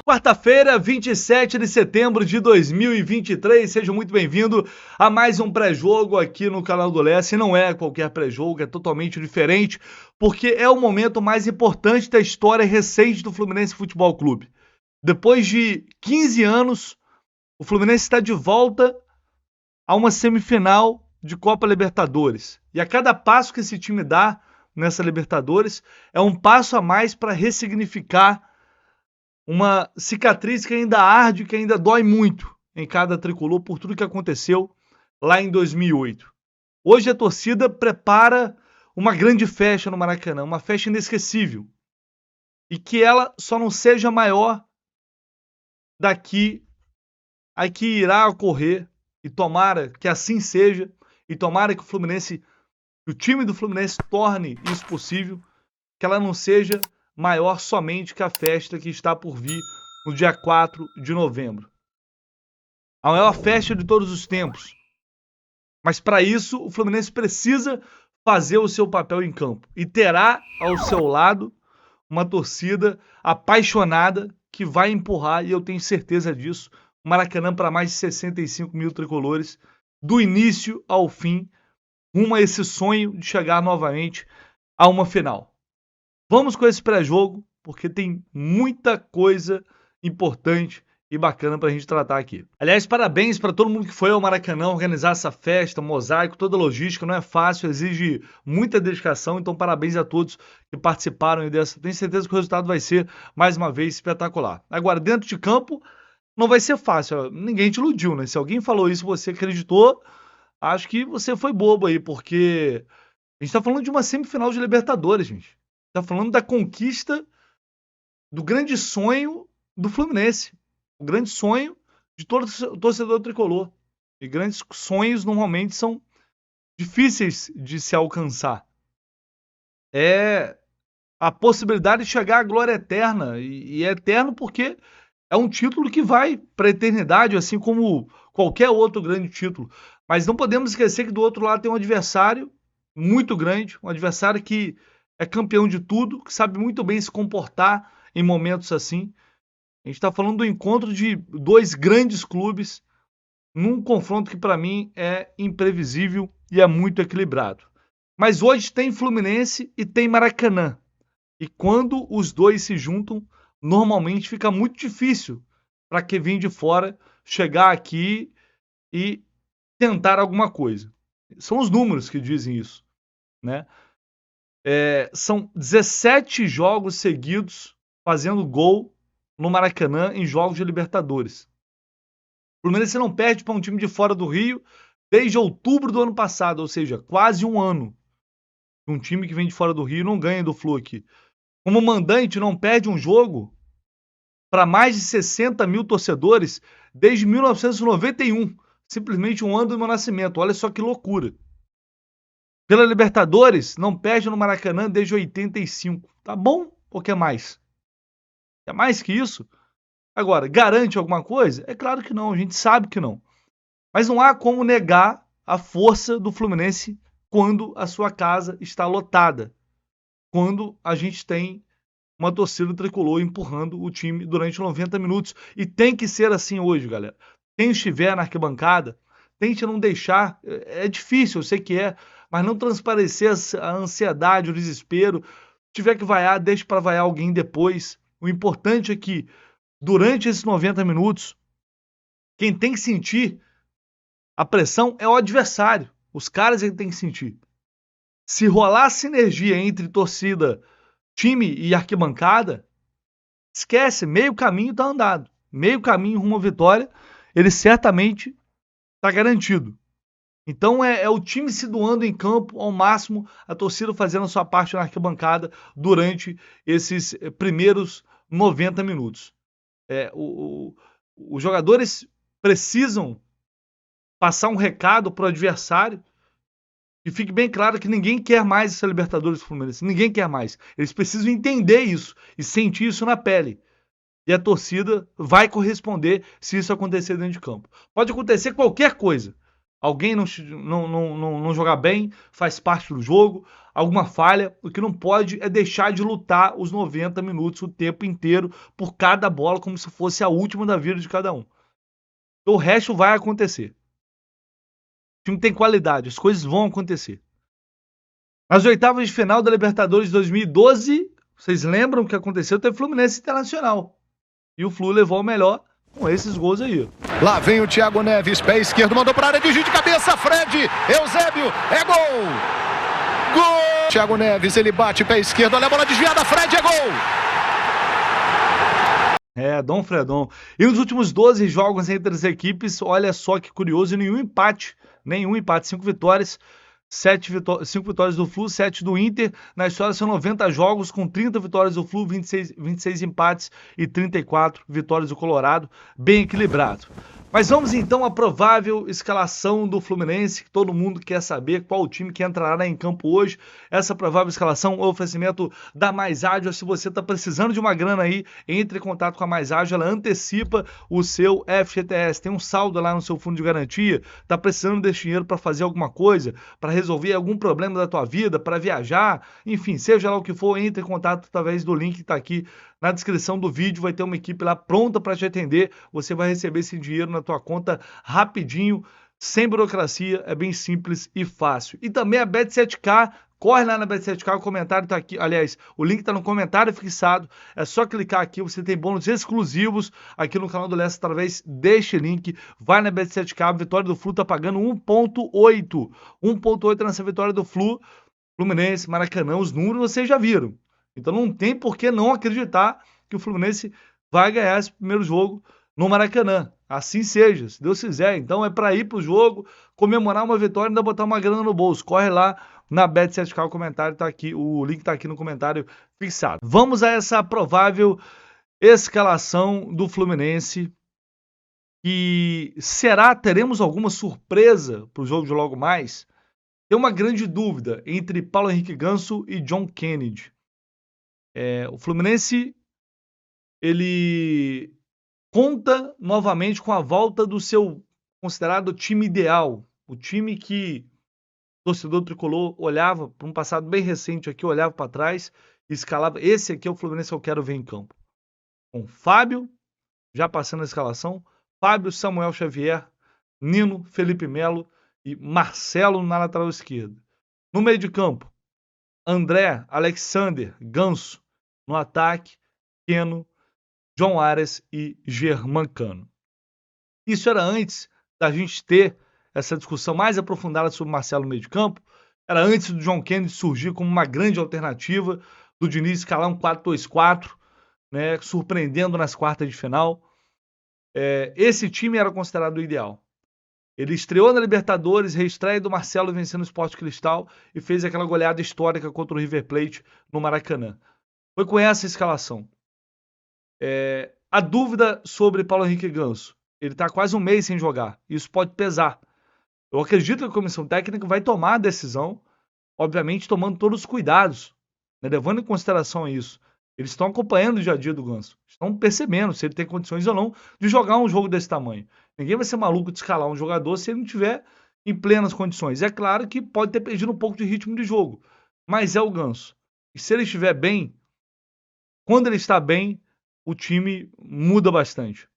Quarta-feira, 27 de setembro de 2023, seja muito bem-vindo a mais um pré-jogo aqui no canal do Lessa. E não é qualquer pré-jogo, é totalmente diferente, porque é o momento mais importante da história recente do Fluminense Futebol Clube. Depois de 15 anos, o Fluminense está de volta a uma semifinal de Copa Libertadores. E a cada passo que esse time dá nessa Libertadores, é um passo a mais para ressignificar uma cicatriz que ainda arde, que ainda dói muito em cada tricolor por tudo que aconteceu lá em 2008. Hoje a torcida prepara uma grande festa no Maracanã, uma festa inesquecível. E que ela só não seja maior daqui a que irá ocorrer, e tomara que assim seja, e tomara que o time do Fluminense torne isso possível, que ela não seja maior somente que a festa que está por vir no dia 4 de novembro. A maior festa de todos os tempos. Mas para isso, o Fluminense precisa fazer o seu papel em campo. E terá ao seu lado uma torcida apaixonada que vai empurrar, e eu tenho certeza disso, o Maracanã para mais de 65 mil tricolores, do início ao fim, rumo a esse sonho de chegar novamente a uma final. Vamos com esse pré-jogo, porque tem muita coisa importante e bacana pra gente tratar aqui. Aliás, parabéns para todo mundo que foi ao Maracanã organizar essa festa, mosaico, toda a logística, não é fácil, exige muita dedicação, então parabéns a todos que participaram dessa. Tenho certeza que o resultado vai ser, mais uma vez, espetacular. Agora, dentro de campo, não vai ser fácil, ninguém te iludiu, né? Se alguém falou isso e você acreditou, acho que você foi bobo aí, porque a gente tá falando de uma semifinal de Libertadores, gente. Tá falando da conquista do grande sonho do Fluminense. O grande sonho de todo torcedor tricolor. E grandes sonhos normalmente são difíceis de se alcançar. É a possibilidade de chegar à glória eterna. E é eterno porque é um título que vai para a eternidade, assim como qualquer outro grande título. Mas não podemos esquecer que do outro lado tem um adversário muito grande, um adversário que é campeão de tudo, que sabe muito bem se comportar em momentos assim. A gente está falando do encontro de dois grandes clubes num confronto que para mim é imprevisível e é muito equilibrado. Mas hoje tem Fluminense e tem Maracanã. E quando os dois se juntam, normalmente fica muito difícil para quem vem de fora chegar aqui e tentar alguma coisa. São os números que dizem isso, né? São 17 jogos seguidos fazendo gol no Maracanã em jogos de Libertadores. O Fluminense não perde para um time de fora do Rio desde outubro do ano passado, ou seja, quase um ano. Um time que vem de fora do Rio não ganha do Flu aqui. Como mandante, não perde um jogo para mais de 60 mil torcedores desde 1991. Simplesmente um ano do meu nascimento. Olha só que loucura. Pela Libertadores, não perde no Maracanã desde 85. Tá bom ou quer mais? É mais que isso? Agora, garante alguma coisa? É claro que não, a gente sabe que não. Mas não há como negar a força do Fluminense quando a sua casa está lotada. Quando a gente tem uma torcida tricolor empurrando o time durante 90 minutos. E tem que ser assim hoje, galera. Quem estiver na arquibancada, tente não deixar. É difícil, eu sei que é, mas não transparecer a ansiedade, o desespero. Se tiver que vaiar, deixe para vaiar alguém depois. O importante é que, durante esses 90 minutos, quem tem que sentir a pressão é o adversário. Os caras é que tem que sentir. Se rolar sinergia entre torcida, time e arquibancada, esquece, meio caminho tá andado. Meio caminho rumo à vitória, ele certamente tá garantido. Então é o time se doando em campo ao máximo, a torcida fazendo a sua parte na arquibancada durante esses primeiros 90 minutos. Os jogadores precisam passar um recado para o adversário e fique bem claro que ninguém quer mais essa Libertadores do Fluminense. Ninguém quer mais. Eles precisam entender isso e sentir isso na pele. E a torcida vai corresponder se isso acontecer dentro de campo. Pode acontecer qualquer coisa. Alguém não jogar bem, faz parte do jogo, alguma falha. O que não pode é deixar de lutar os 90 minutos, o tempo inteiro, por cada bola, como se fosse a última da vida de cada um. O resto vai acontecer. O time tem qualidade, as coisas vão acontecer. Nas oitavas de final da Libertadores de 2012, vocês lembram o que aconteceu? Teve Fluminense Internacional. E o Flu levou o melhor com esses gols aí. Lá vem o Thiago Neves, pé esquerdo, mandou para a área, desvio de cabeça, Fred, Eusébio, é gol! Gol! Thiago Neves, ele bate, pé esquerdo, olha a bola desviada, Fred, é gol! É, Dom Fredon. E nos últimos 12 jogos entre as equipes, olha só que curioso, nenhum empate. 5 vitórias. 5 vitórias do Flu, 7 do Inter. Na história são 90 jogos, com 30 vitórias do Flu, 26 empates e 34 vitórias do Colorado. Bem equilibrado. Mas vamos então à provável escalação do Fluminense, que todo mundo quer saber qual o time que entrará em campo hoje. Essa provável escalação, o oferecimento da Mais Ágil. Se você está precisando de uma grana aí, entre em contato com a Mais Ágil, ela antecipa o seu FGTS. Tem um saldo lá no seu fundo de garantia, está precisando desse dinheiro para fazer alguma coisa, para resolver algum problema da tua vida, para viajar, enfim, seja lá o que for, entre em contato através do link que está aqui na descrição do vídeo, vai ter uma equipe lá pronta para te atender. Você vai receber esse dinheiro na tua conta rapidinho, sem burocracia, é bem simples e fácil. E também a Bet7k, corre lá na Bet7k, o comentário tá aqui, aliás, o link tá no comentário fixado, é só clicar aqui, você tem bônus exclusivos aqui no canal do Lessa através deste link. Vai na Bet7k, a vitória do Flu tá pagando 1.8, 1.8 nessa vitória do Flu, Fluminense, Maracanã, os números vocês já viram. Então não tem por que não acreditar que o Fluminense vai ganhar esse primeiro jogo no Maracanã. Assim seja, se Deus quiser. Então é para ir pro jogo, comemorar uma vitória e ainda botar uma grana no bolso. Corre lá na Bet7k, o comentário tá aqui, o link tá aqui no comentário fixado. Vamos a essa provável escalação do Fluminense. E teremos alguma surpresa pro jogo de logo mais? Tem uma grande dúvida entre Paulo Henrique Ganso e John Kennedy. O Fluminense, ele conta novamente com a volta do seu considerado time ideal. O time que o torcedor tricolor olhava para um passado bem recente aqui, olhava para trás e escalava. Esse aqui é o Fluminense que eu quero ver em campo. Com Fábio, já passando a escalação, Fábio, Samuel Xavier, Nino, Felipe Melo e Marcelo na lateral esquerda. No meio de campo, André, Alexander, Ganso. No ataque, Keno, John Ares e Germancano. Isso era antes da gente ter essa discussão mais aprofundada sobre Marcelo no meio de campo. Era antes do John Kennedy surgir como uma grande alternativa, do Diniz escalar um 4-2-4, né, surpreendendo nas quartas de final. Esse time era considerado o ideal. Ele estreou na Libertadores, reestreia do Marcelo vencendo o Sport Cristal e fez aquela goleada histórica contra o River Plate no Maracanã. Foi com essa escalação. A dúvida sobre Paulo Henrique Ganso. Ele está quase um mês sem jogar. Isso pode pesar. Eu acredito que a comissão técnica vai tomar a decisão, obviamente tomando todos os cuidados, né, levando em consideração isso. Eles estão acompanhando o dia a dia do Ganso. Estão percebendo se ele tem condições ou não de jogar um jogo desse tamanho. Ninguém vai ser maluco de escalar um jogador se ele não tiver em plenas condições. É claro que pode ter perdido um pouco de ritmo de jogo, mas é o Ganso. E se ele estiver bem, quando ele está bem, o time muda bastante.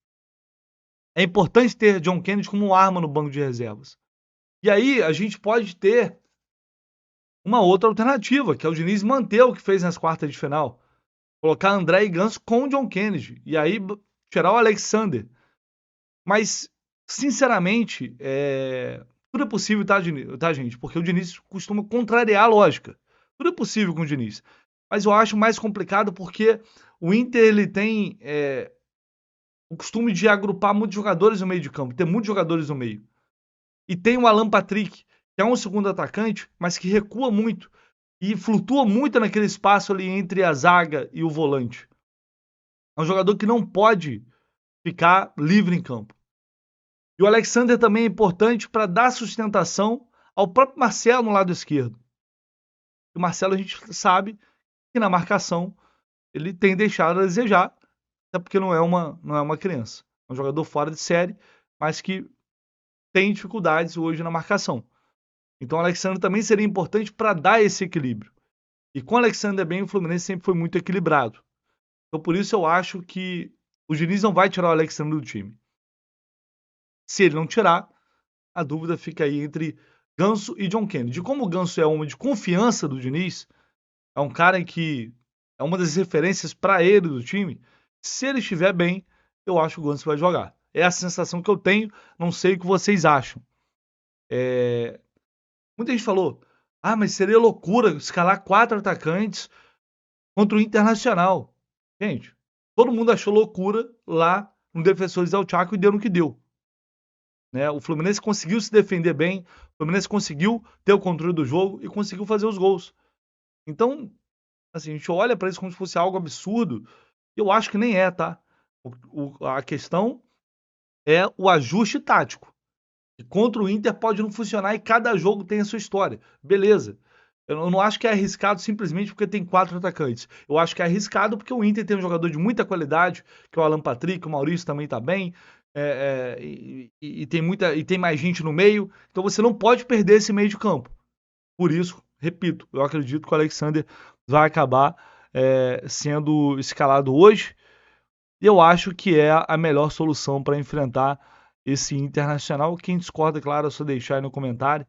É importante ter John Kennedy como arma no banco de reservas. E aí a gente pode ter uma outra alternativa, que é o Diniz manter o que fez nas quartas de final. Colocar André e Ganso com o John Kennedy. E aí tirar o Alexander. Mas, sinceramente, tudo é possível, tá, gente? Porque o Diniz costuma contrariar a lógica. Tudo é possível com o Diniz. Mas eu acho mais complicado porque o Inter ele tem o costume de agrupar muitos jogadores no meio de campo, ter muitos jogadores no meio. E tem o Alan Patrick, que é um segundo atacante, mas que recua muito e flutua muito naquele espaço ali entre a zaga e o volante. É um jogador que não pode ficar livre em campo. E o Alexander também é importante para dar sustentação ao próprio Marcelo no lado esquerdo. O Marcelo a gente sabe que na marcação ele tem deixado a desejar, até porque não é uma criança. É um jogador fora de série, mas que tem dificuldades hoje na marcação. Então o Alexandre também seria importante para dar esse equilíbrio. E com o Alexandre bem, o Fluminense sempre foi muito equilibrado. Então por isso eu acho que o Diniz não vai tirar o Alexandre do time. Se ele não tirar, a dúvida fica aí entre Ganso e John Kennedy. Como o Ganso é uma de confiança do Diniz, é um cara que é uma das referências para ele do time, se ele estiver bem, eu acho que o Ganso vai jogar. É a sensação que eu tenho, não sei o que vocês acham. Muita gente falou, mas seria loucura escalar 4 atacantes contra o Internacional. Gente, todo mundo achou loucura lá no Defensores del Chaco e deu no que deu. Né? O Fluminense conseguiu se defender bem, o Fluminense conseguiu ter o controle do jogo e conseguiu fazer os gols. Então, assim, a gente olha para isso como se fosse algo absurdo, e eu acho que nem é, tá? A questão é o ajuste tático. E contra o Inter pode não funcionar e cada jogo tem a sua história. Beleza. Eu não acho que é arriscado simplesmente porque tem 4 atacantes. Eu acho que é arriscado porque o Inter tem um jogador de muita qualidade, que é o Alan Patrick, o Maurício também tá bem, e tem mais gente no meio. Então você não pode perder esse meio de campo. Por isso, repito, eu acredito que o Alexandre vai acabar sendo escalado hoje. E eu acho que é a melhor solução para enfrentar esse Internacional. Quem discorda, claro, é só deixar aí no comentário.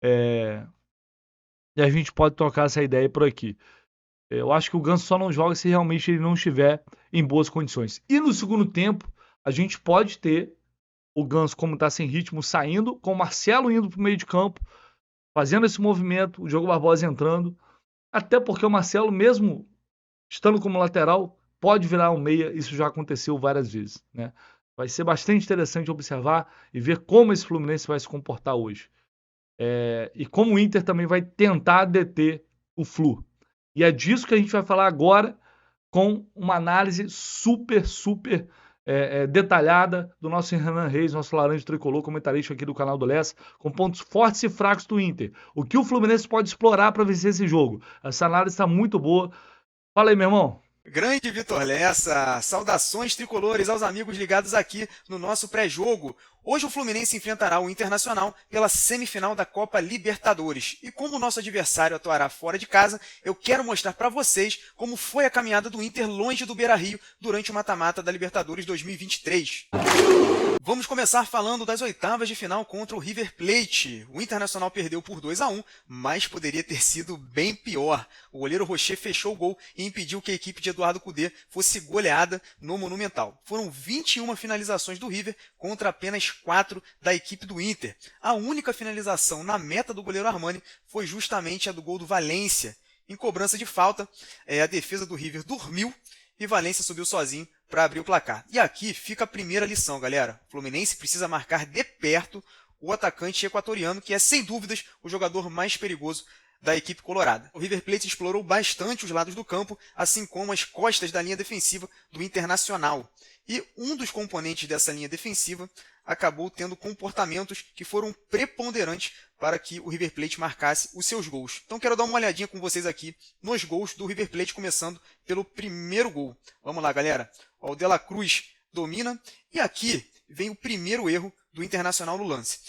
E a gente pode trocar essa ideia por aqui. Eu acho que o Ganso só não joga se realmente ele não estiver em boas condições. E no segundo tempo, a gente pode ter o Ganso, como está sem ritmo, saindo, com o Marcelo indo para o meio de campo, fazendo esse movimento, o Diogo Barbosa entrando. Até porque o Marcelo, mesmo estando como lateral, pode virar um meia. Isso já aconteceu várias vezes. Né? Vai ser bastante interessante observar e ver como esse Fluminense vai se comportar hoje. E como o Inter também vai tentar deter o Flu. E é disso que a gente vai falar agora, com uma análise super detalhada do nosso Renan Reis, nosso laranja tricolor, comentarista aqui do canal do Lessa, com pontos fortes e fracos do Inter. O que o Fluminense pode explorar para vencer esse jogo? Essa análise está muito boa. Fala aí, meu irmão. Grande Vitor Lessa, saudações tricolores aos amigos ligados aqui no nosso pré-jogo. Hoje o Fluminense enfrentará o Internacional pela semifinal da Copa Libertadores. E como o nosso adversário atuará fora de casa, eu quero mostrar para vocês como foi a caminhada do Inter longe do Beira-Rio durante o mata-mata da Libertadores 2023. Vamos começar falando das oitavas de final contra o River Plate. O Internacional perdeu por 2-1, mas poderia ter sido bem pior. O goleiro Rocher fechou o gol e impediu que a equipe de Eduardo Cudê fosse goleada no Monumental. Foram 21 finalizações do River contra apenas 4 da equipe do Inter. A única finalização na meta do goleiro Armani foi justamente a do gol do Valência. Em cobrança de falta, a defesa do River dormiu e Valência subiu sozinho para abrir o placar. E aqui fica a primeira lição, galera. O Fluminense precisa marcar de perto o atacante equatoriano, que é, sem dúvidas, o jogador mais perigoso da equipe colorada. O River Plate explorou bastante os lados do campo, assim como as costas da linha defensiva do Internacional. E um dos componentes dessa linha defensiva acabou tendo comportamentos que foram preponderantes para que o River Plate marcasse os seus gols. Então quero dar uma olhadinha com vocês aqui nos gols do River Plate, começando pelo primeiro gol. Vamos lá, galera. O De La Cruz domina e aqui vem o primeiro erro do Internacional no lance.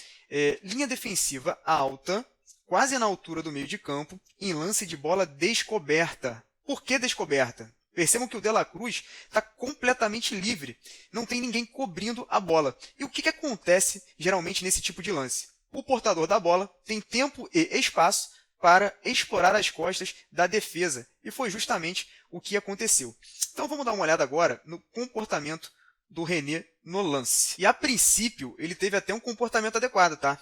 Linha defensiva alta, quase na altura do meio de campo, em lance de bola descoberta. Por que descoberta? Percebam que o De La Cruz está completamente livre, não tem ninguém cobrindo a bola. E o que acontece geralmente nesse tipo de lance? O portador da bola tem tempo e espaço para explorar as costas da defesa. E foi justamente o que aconteceu. Então vamos dar uma olhada agora no comportamento do René no lance. E a princípio ele teve até um comportamento adequado, tá?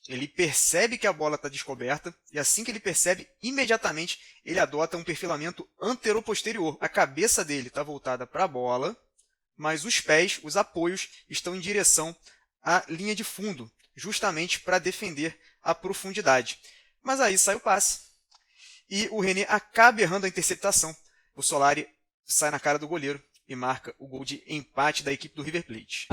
Ele percebe que a bola está descoberta e assim que ele percebe, imediatamente ele adota um perfilamento antero-posterior. A cabeça dele está voltada para a bola, mas os pés, os apoios, estão em direção à linha de fundo, justamente para defender a profundidade. Mas aí sai o passe e o René acaba errando a interceptação. O Solari sai na cara do goleiro e marca o gol de empate da equipe do River Plate.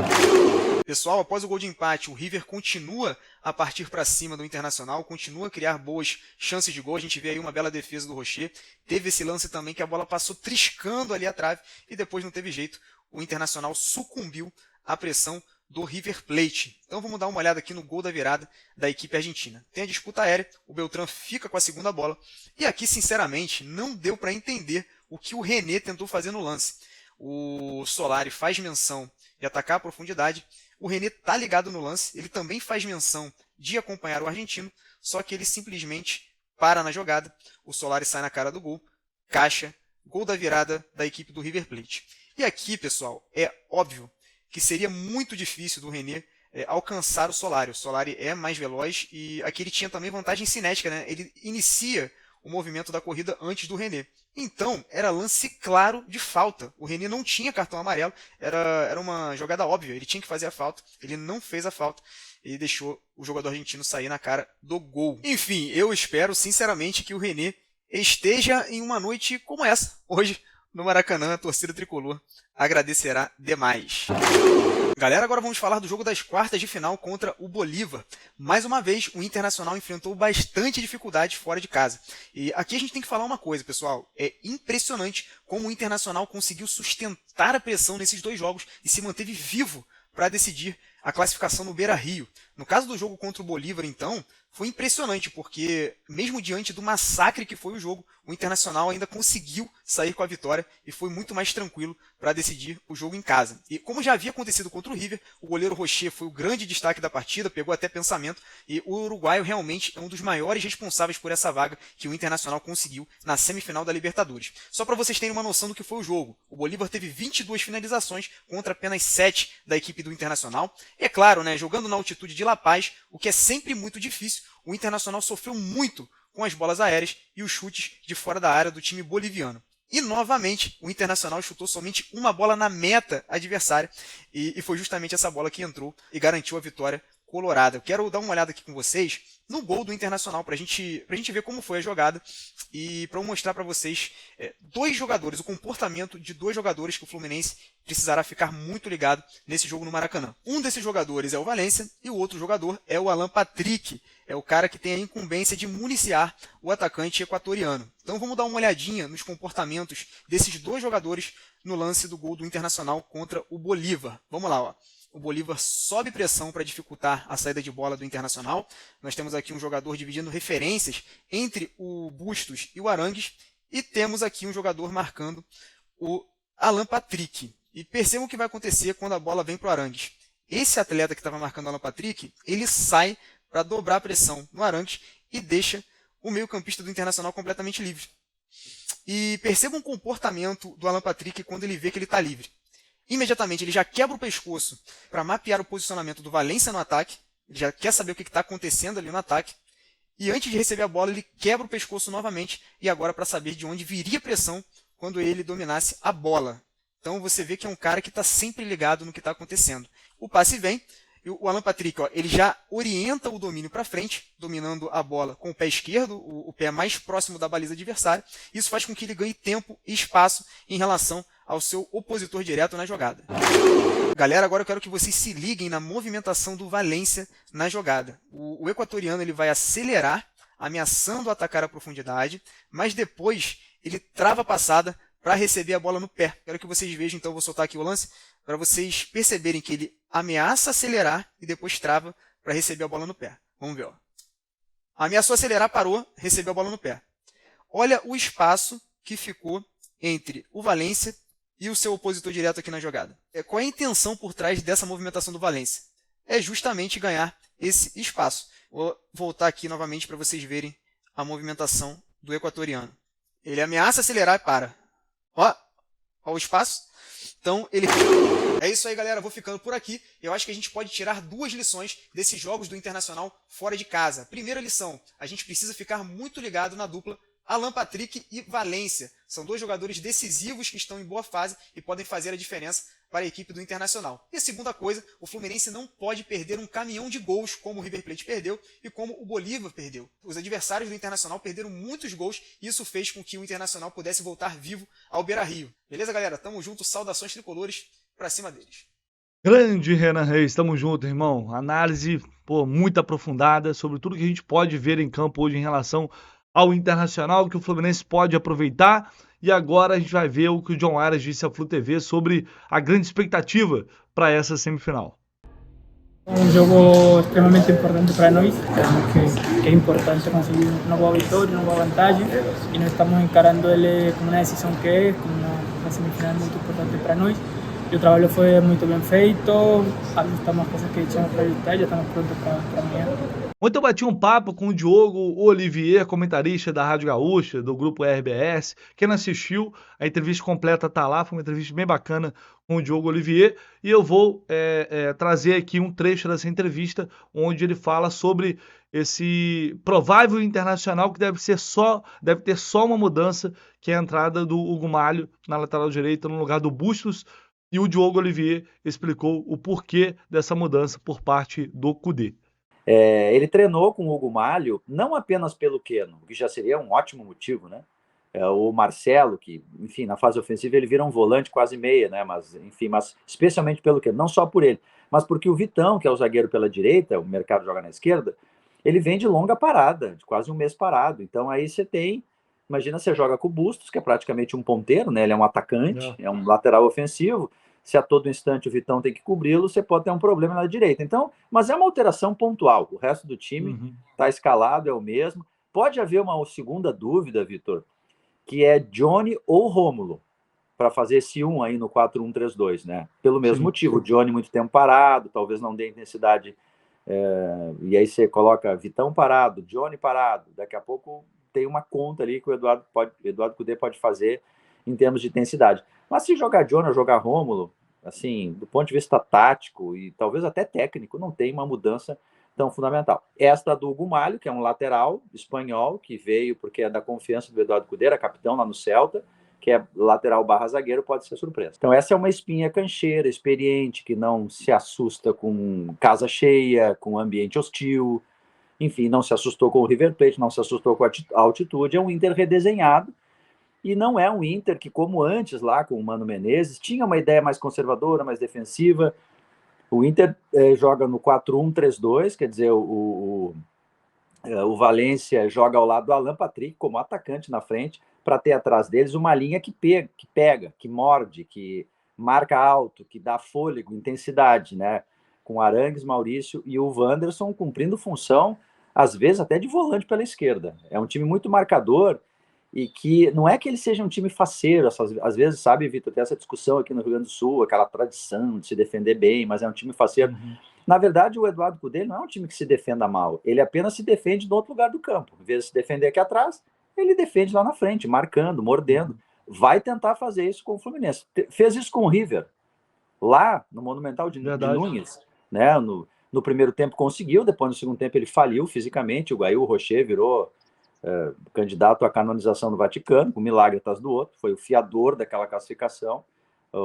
Pessoal, após o gol de empate, o River continua a partir para cima do Internacional, continua a criar boas chances de gol. A gente vê aí uma bela defesa do Rocher. Teve esse lance também que a bola passou triscando ali a trave e depois não teve jeito. O Internacional sucumbiu à pressão do River Plate. Então vamos dar uma olhada aqui no gol da virada da equipe argentina. Tem a disputa aérea, o Beltrán fica com a segunda bola, e aqui, sinceramente, não deu para entender o que o René tentou fazer no lance. O Solari faz menção de atacar a profundidade, o René tá ligado no lance, ele também faz menção de acompanhar o argentino, só que ele simplesmente para na jogada, o Solari sai na cara do gol, caixa, gol da virada da equipe do River Plate. E aqui, pessoal, é óbvio que seria muito difícil do René alcançar o Solari. O Solari é mais veloz e aqui ele tinha também vantagem cinética, né? Ele inicia o movimento da corrida antes do René. Então, era lance claro de falta. O René não tinha cartão amarelo, era uma jogada óbvia, ele tinha que fazer a falta, ele não fez a falta e deixou o jogador argentino sair na cara do gol. Enfim, eu espero sinceramente que o René esteja em uma noite como essa, hoje, no Maracanã, a torcida tricolor agradecerá demais. Galera, agora vamos falar do jogo das quartas de final contra o Bolívar. Mais uma vez, o Internacional enfrentou bastante dificuldades fora de casa. E aqui a gente tem que falar uma coisa, pessoal. É impressionante como o Internacional conseguiu sustentar a pressão nesses dois jogos e se manteve vivo para decidir a classificação no Beira-Rio. No caso do jogo contra o Bolívar, então, foi impressionante, porque mesmo diante do massacre que foi o jogo, o Internacional ainda conseguiu sair com a vitória e foi muito mais tranquilo para decidir o jogo em casa. E como já havia acontecido contra o River, o goleiro Rocher foi o grande destaque da partida, pegou até pensamento, e o uruguaio realmente é um dos maiores responsáveis por essa vaga que o Internacional conseguiu na semifinal da Libertadores. Só para vocês terem uma noção do que foi o jogo, o Bolívar teve 22 finalizações contra apenas 7 da equipe do Internacional. E é claro, né, jogando na altitude de La Paz, o que é sempre muito difícil, o Internacional sofreu muito com as bolas aéreas e os chutes de fora da área do time boliviano. E, novamente, o Internacional chutou somente uma bola na meta adversária e foi justamente essa bola que entrou e garantiu a vitória colorada. Eu quero dar uma olhada aqui com vocês no gol do Internacional para a gente ver como foi a jogada e para eu mostrar para vocês dois jogadores, o comportamento de dois jogadores que o Fluminense precisará ficar muito ligado nesse jogo no Maracanã. Um desses jogadores é o Valencia e o outro jogador é o Alan Patrick. É o cara que tem a incumbência de municiar o atacante equatoriano. Então vamos dar uma olhadinha nos comportamentos desses dois jogadores no lance do gol do Internacional contra o Bolívar. Vamos lá, ó. O Bolívar sobe pressão para dificultar a saída de bola do Internacional. Nós temos aqui um jogador dividindo referências entre o Bustos e o Arangues. E temos aqui um jogador marcando o Alan Patrick. E percebam o que vai acontecer quando a bola vem para o Arangues. Esse atleta que estava marcando o Alan Patrick, ele sai para dobrar a pressão no Arangues e deixa o meio-campista do Internacional completamente livre. E percebam o comportamento do Alan Patrick quando ele vê que ele está livre. Imediatamente ele já quebra o pescoço para mapear o posicionamento do Valencia no ataque, ele já quer saber o que está acontecendo ali no ataque, e antes de receber a bola ele quebra o pescoço novamente, e agora para saber de onde viria a pressão quando ele dominasse a bola. Então você vê que é um cara que está sempre ligado no que está acontecendo. O passe vem, e o Alan Patrick, ó, ele já orienta o domínio para frente, dominando a bola com o pé esquerdo, o pé mais próximo da baliza adversária. Isso faz com que ele ganhe tempo e espaço em relação ao seu opositor direto na jogada. Galera, agora eu quero que vocês se liguem na movimentação do Valencia na jogada. O equatoriano ele vai acelerar, ameaçando atacar a profundidade, mas depois ele trava a passada para receber a bola no pé. Quero que vocês vejam, então, vou soltar aqui o lance, para vocês perceberem que ele ameaça acelerar e depois trava para receber a bola no pé. Vamos ver. Ó. Ameaçou acelerar, parou, recebeu a bola no pé. Olha o espaço que ficou entre o Valencia e o seu opositor direto aqui na jogada. Qual é a intenção por trás dessa movimentação do Valencia? É justamente ganhar esse espaço. Vou voltar aqui novamente para vocês verem a movimentação do equatoriano. Ele ameaça acelerar e para. Ó o espaço. Então, ele... É isso aí, galera. Vou ficando por aqui. Eu acho que a gente pode tirar duas lições desses jogos do Internacional fora de casa. Primeira lição, a gente precisa ficar muito ligado na dupla Alan Patrick e Valencia. São dois jogadores decisivos que estão em boa fase e podem fazer a diferença para a equipe do Internacional. E a segunda coisa, o Fluminense não pode perder um caminhão de gols como o River Plate perdeu e como o Bolívar perdeu. Os adversários do Internacional perderam muitos gols e isso fez com que o Internacional pudesse voltar vivo ao Beira-Rio. Beleza, galera? Tamo junto, saudações tricolores pra cima deles. Grande Renan Reis, tamo junto, irmão. Análise, muito aprofundada sobre tudo que a gente pode ver em campo hoje em relação ao Internacional, que o Fluminense pode aproveitar. E agora a gente vai ver o que o John Aras disse à Flu TV sobre a grande expectativa para essa semifinal. Um jogo extremamente importante para nós, sabemos que é importante conseguir uma boa vitória, uma boa vantagem, e nós estamos encarando ele como uma decisão que é, como uma semifinal muito importante para nós. E o trabalho foi muito bem feito, ajustamos as coisas que tínhamos para ajustar e já estamos prontos para amanhã. Ontem eu bati um papo com o Diogo Olivier, comentarista da Rádio Gaúcha, do grupo RBS. Quem não assistiu, a entrevista completa tá lá, foi uma entrevista bem bacana com o Diogo Olivier. E eu vou trazer aqui um trecho dessa entrevista, onde ele fala sobre esse provável internacional que deve ter só uma mudança, que é a entrada do Hugo Malho na lateral direita no lugar do Bustos. E o Diogo Olivier explicou o porquê dessa mudança por parte do Kudê. Ele treinou com o Hugo Malho, não apenas pelo Keno, que já seria um ótimo motivo, né? O Marcelo, que, enfim, na fase ofensiva ele vira um volante quase meia, né? Mas especialmente pelo Keno, não só por ele, mas porque o Vitão, que é o zagueiro pela direita, o Mercado joga na esquerda, ele vem de longa parada, de quase um mês parado. Então aí você tem, imagina, você joga com o Bustos, que é praticamente um ponteiro, né? Ele é um atacante, é um lateral ofensivo. Se a todo instante o Vitão tem que cobri-lo, você pode ter um problema na direita. Então, mas é uma alteração pontual. O resto do time está escalado, é o mesmo. Pode haver uma segunda dúvida, Vitor, que é Johnny ou Rômulo, para fazer esse 1 aí no 4-1-3-2, né? Pelo mesmo motivo. O Johnny muito tempo parado, talvez não dê intensidade. E aí você coloca Vitão parado, Johnny parado. Daqui a pouco tem uma conta ali que o Eduardo Kudê pode fazer em termos de intensidade. Mas se jogar Johnny ou jogar Rômulo, assim, do ponto de vista tático e talvez até técnico, não tem uma mudança tão fundamental. Esta do Hugo Malho, que é um lateral espanhol, que veio porque é da confiança do Eduardo Kudê, era capitão lá no Celta, que é lateral barra zagueiro, pode ser surpresa. Então essa é uma espinha cancheira, experiente, que não se assusta com casa cheia, com ambiente hostil, enfim, não se assustou com o River Plate, não se assustou com a altitude, é um Inter redesenhado. E não é um Inter que, como antes, lá com o Mano Menezes, tinha uma ideia mais conservadora, mais defensiva. O Inter joga no 4-1-3-2, quer dizer, o Valência joga ao lado do Alan Patrick como atacante na frente, para ter atrás deles uma linha que pega, que morde, que marca alto, que dá fôlego, intensidade, né? Com Arangues, Maurício e o Wanderson cumprindo função, às vezes até de volante pela esquerda. É um time muito marcador, e que não é que ele seja um time faceiro, às vezes, sabe, Vitor, tem essa discussão aqui no Rio Grande do Sul, aquela tradição de se defender bem, mas é um time faceiro. Na verdade, o Eduardo Kudê não é um time que se defenda mal, ele apenas se defende no outro lugar do campo. Em vez de se defender aqui atrás, ele defende lá na frente, marcando, mordendo. Vai tentar fazer isso com o Fluminense. Fez isso com o River, lá no Monumental de Nunes, né? No primeiro tempo conseguiu, depois no segundo tempo ele faliu fisicamente, o Gail Rocher virou candidato à canonização no Vaticano, com um milagre atrás do outro, foi o fiador daquela classificação,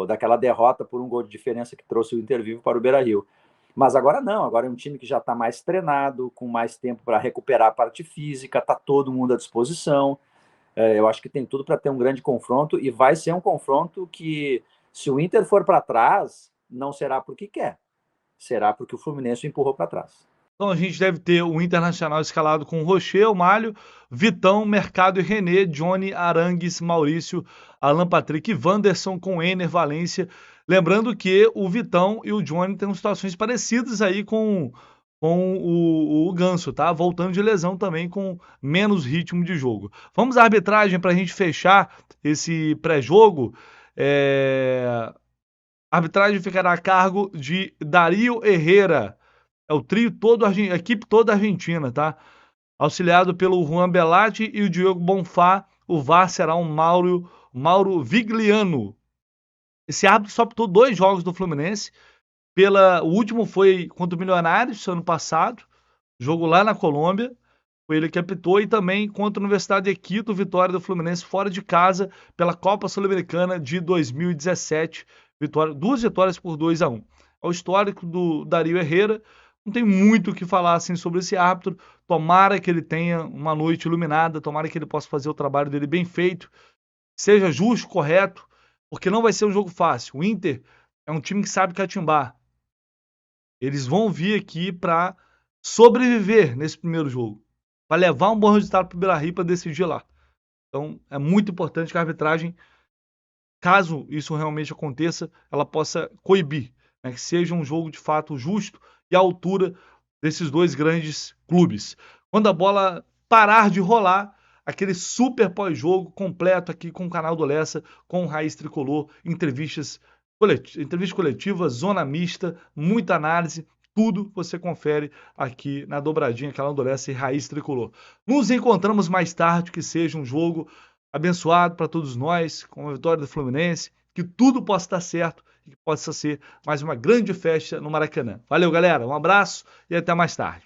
daquela derrota por um gol de diferença que trouxe o Inter vivo para o Beira-Rio. Mas agora não, agora é um time que já está mais treinado, com mais tempo para recuperar a parte física, está todo mundo à disposição. Eu acho que tem tudo para ter um grande confronto, e vai ser um confronto que, se o Inter for para trás, não será porque quer, será porque o Fluminense o empurrou para trás. Então a gente deve ter o Internacional escalado com Rocher, o Malho, Vitão, Mercado e René, Johnny, Arangues, Maurício, Alan Patrick e Wanderson com Ener, Valência. Lembrando que o Vitão e o Johnny têm situações parecidas aí com o Ganso, tá? Voltando de lesão também, com menos ritmo de jogo. Vamos à arbitragem para a gente fechar esse pré-jogo. A arbitragem ficará a cargo de Dario Herrera. É o trio todo, a equipe toda argentina, tá? Auxiliado pelo Juan Belatti e o Diogo Bonfá. O VAR será o Mauro Vigliano. Esse árbitro só apitou 2 jogos do Fluminense. O último foi contra o Milionários, ano passado. Jogo lá na Colômbia. Foi ele que apitou. E também contra a Universidade de Quito, vitória do Fluminense fora de casa pela Copa Sul-Americana de 2017. 2 vitórias por 2-1. É o histórico do Dario Herrera. Não tem muito o que falar assim sobre esse árbitro. Tomara que ele tenha uma noite iluminada, tomara que ele possa fazer o trabalho dele bem feito, seja justo, correto, porque não vai ser um jogo fácil. O Inter é um time que sabe catimbar. Eles vão vir aqui para sobreviver nesse primeiro jogo, para levar um bom resultado para o Beira-Rio para decidir lá. Então é muito importante que a arbitragem, caso isso realmente aconteça, ela possa coibir, né, que seja um jogo de fato justo e a altura desses dois grandes clubes. Quando a bola parar de rolar, aquele super pós-jogo completo aqui com o canal do Lessa, com o Raiz Tricolor, entrevistas coletivas, zona mista, muita análise, tudo você confere aqui na dobradinha Canal do Lessa e Raiz Tricolor. Nos encontramos mais tarde, que seja um jogo abençoado para todos nós, com a vitória do Fluminense, que tudo possa estar certo e que possa ser mais uma grande festa no Maracanã. Valeu, galera, um abraço e até mais tarde.